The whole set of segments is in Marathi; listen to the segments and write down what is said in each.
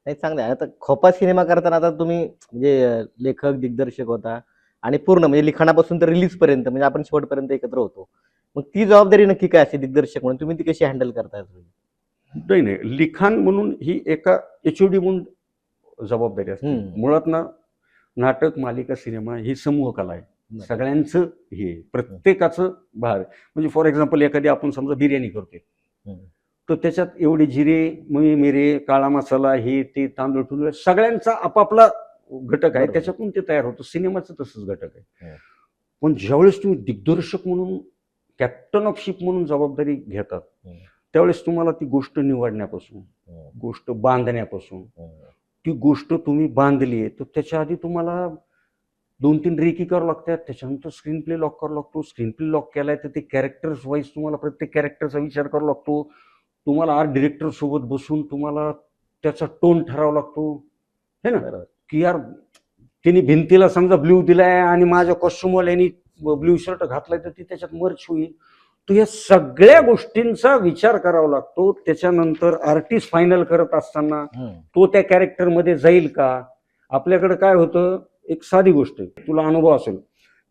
नाही चांगलं आहे. आता खोपा सिनेमा करताना आता तुम्ही म्हणजे लेखक, दिग्दर्शक होता आणि पूर्ण म्हणजे लिखाणापासून तर रिलीज पर्यंत म्हणजे आपण शेवटपर्यंत एकत्र होतो. मग ती जबाबदारी नक्की काय असते दिग्दर्शक म्हणून? तुम्ही ती कशी हँडल करताय तुम्ही? नाही नाही, लिखाण म्हणून ही एका एचओडी म्हणून जबाबदारी असते. हं. मुळात ना नाटक, मालिका, सिनेमा ही समूह कला आहे. बरं. सगळ्यांचं हे प्रत्येकाचं भार आहे. म्हणजे फॉर एक्झाम्पल एखादी आपण समजा बिर्याणी करतोय, हं. तर त्याच्यात एवढे जिरे, मिरे, काळा मसाला, हे ते तांदूळ टुंदूळ सगळ्यांचा आपापला घटक आहे, बरोबर. त्याच्यातून ते तयार होतं. सिनेमाचं तसंच घटक आहे. हं. पण ज्यावेळेस तुम्ही दिग्दर्शक म्हणून, कॅप्टन ऑफ शिप म्हणून जबाबदारी घेतात, हं. त्यावेळेस तुम्हाला ती गोष्ट निवडण्यापासून, हं. गोष्ट बांधण्यापासून, हं. ती गोष्ट तुम्ही बांधली आहे तर त्याच्या आधी तुम्हाला 2-3 रेकी करावं लागतात, त्याच्यानंतर स्क्रीन प्ले लॉक करावा लागतो. स्क्रीन प्ले लॉक केलाय तर ते कॅरेक्टर्स वाईज तुम्हाला प्रत्येक कॅरेक्टरचा विचार करावा लागतो. तुम्हाला आर्ट डिरेक्टर सोबत बसून तुम्हाला त्याचा टोन ठरावा लागतो, है ना? बरोबर. की यार तिने भिंतीला समजा ब्ल्यू दिलाय आणि माझ्या कॉस्ट्युमवाल्यानी ब्ल्यू शर्ट घातलाय तर ती त्याच्यात मर्च होईल. तर या सगळ्या गोष्टींचा विचार करावा लागतो. त्याच्यानंतर आर्टिस्ट फायनल करत असताना हं. तो त्या कॅरेक्टरमध्ये जाईल का? आपल्याकडे काय होतं, एक साधी गोष्ट आहे, तुला अनुभव असेल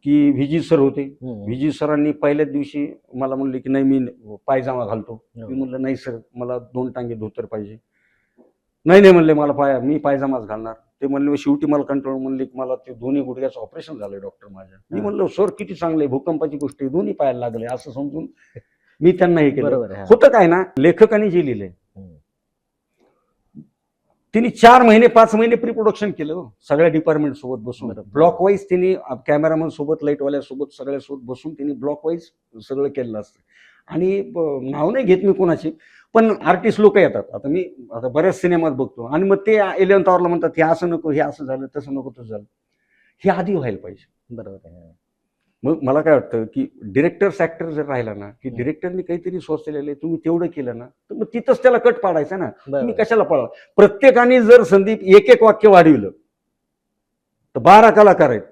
की व्हीजी सर होते. हं. व्हीजी सरांनी पहिल्याच दिवशी मला म्हणले की नाही मी पायजामा घालतो. मी म्हणलं नाही सर, मला 2 टांगे धोतर पाहिजे. नाही नाही म्हणले, मला मी पायजामाच घालणार. ते म्हणले शेवटी मला कंट्रोल म्हणले की मला ते दोन्ही गुडघ्याचं ऑपरेशन झालंय डॉक्टर माझ्या. मी म्हणलं सर किती चांगलंय, भूकंपाची गोष्ट आहे, दोन्ही पायाला लागले असं समजून मी त्यांना हे केलं. बरोबर आहे. हां. होतं काय ना, लेखकाने जे लिहिलंय हं. तिने 4 महिने 5 महिने प्री प्रोडक्शन केलं हो, सगळ्या डिपार्टमेंट सोबत बसून. बरोबर. ब्लॉक वाईज तिने कॅमेरामन सोबत, लाईटवाल्यासोबत, सगळ्यासोबत बसून तिने ब्लॉक वाईज सगळं केलेलं असतं. आणि नाव नाही घेत मी कोणाची, पण आर्टिस्ट लोक येतात. आता बऱ्याच सिनेमात बघतो आणि मग ते 11th आवरला म्हणतात हे असं नको, हे असं झालं, तसं नको, तसं झालं. हे आधी व्हायला पाहिजे. बरोबर आहे. मग मला काय वाटतं की डिरेक्टर्स ऍक्टर जर राहिला ना, की डिरेक्टरने काहीतरी सोचलेलं आहे, तुम्ही तेवढं केलं ना, तर मग तिथंच त्याला कट पाडायचा ना. तुम्ही बरोबर. कशाला पळा? प्रत्येकाने जर संदीप एक वाक्य वाढविलं तर 12 कलाकार आहेत,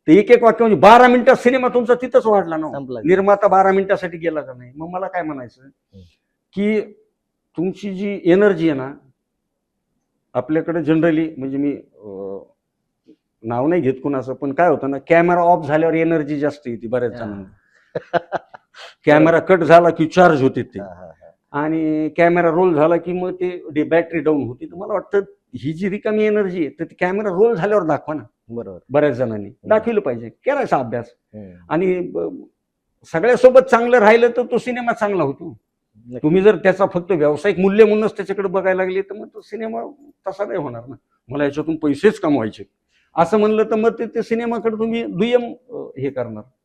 तर एक वाक्य म्हणजे 12 मिनिटात सिनेमा तुमचा तिथंच वाढला ना. संपला. निर्माता 12 मिनिटासाठी गेला का नाही? मग मला काय म्हणायचं की तुमची जी एनर्जी आहे ना, आपल्याकडे जनरली म्हणजे मी नाव नाही घेत कुणाचं, पण काय होतं ना, कॅमेरा ऑफ झाल्यावर एनर्जी जास्त येते बऱ्याच जणांना. कॅमेरा कट झाला की चार्ज होते ते, हां, हां, हां. आणि कॅमेरा रोल झाला की मग ते बॅटरी डाऊन होती. तर मला वाटतं ही जी रिकामी एनर्जी आहे तर ती कॅमेरा रोल झाल्यावर दाखवा ना. बरोबर. बऱ्याच जणांनी दाखवलं पाहिजे, करायचा अभ्यास. हं. आणि सगळ्यासोबत चांगलं राहिलं तर तो सिनेमा चांगला होतो. नक्की. तुम्ही जर त्याचा फक्त व्यावसायिक मूल्य म्हणूनच त्याच्याकडे बघायला लागले तर मग तो सिनेमा तसा नाही होणार ना. मला याच्यातून पैसेच कमवायचे असं म्हणलं तर मग ते सिनेमाकडे तुम्ही दुय्यम हे करणार.